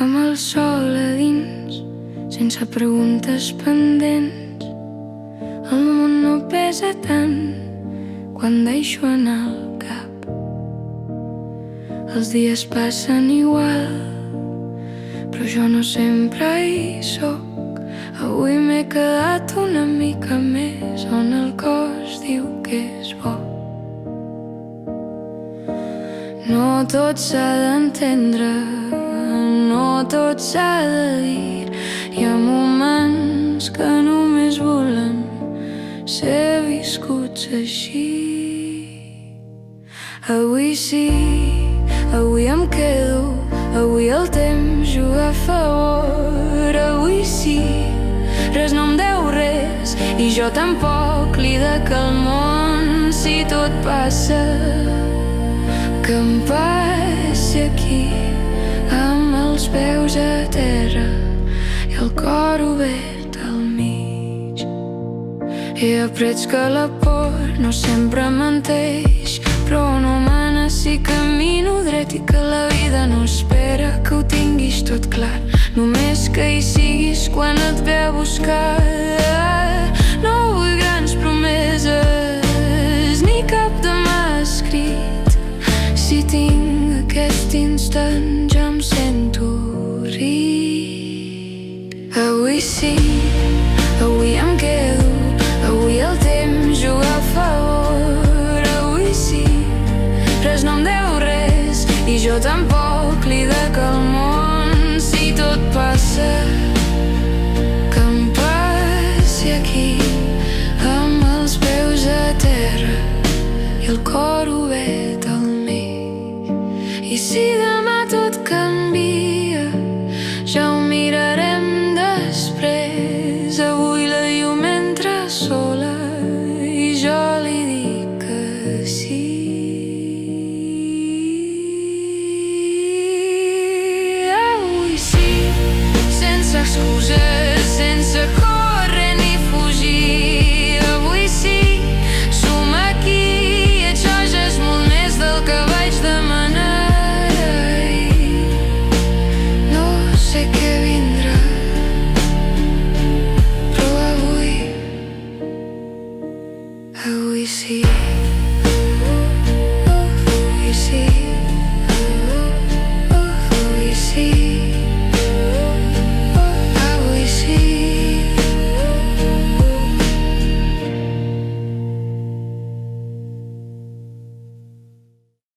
amb el sol a dins, sense preguntes pendents. El món no pesa tant quan deixo anar el cap. Els dies passen igual, però jo no sempre hi soc. Avui m'he quedat una mica més on el cos diu que és bo. No tot s'ha d'entendre, no tot s'ha de dir. Hi ha moments que només volen ser viscuts així. Avui sí, avui em quedo, avui el temps juga a favor. Avui sí, res no em deu res i jo tampoc li dec al món. Si tot passa, que em passi aquí, amb els peus a terra i el cor obert al mig. He après que la por no sempre menteix, però no mana si camino dret i que la vida no espera que ho tinguis tot clar. Només que hi siguis quan et ve a buscar. No vull grans promeses ni cap demà escrit. Si tinc aquest instant ja em sento ric. Avui sí, avui em quedo, avui el temps juga a favor. Avui sí, res no em deu res i jo tampoc li dec al món. Si tot passa, que em passi aquí, amb els peus a terra i el cor obert al mig. I si demà tot canvia, ja ho mirarem després. Avui la llum entra sola i jo li dic que sí. Avui sí, sense excuses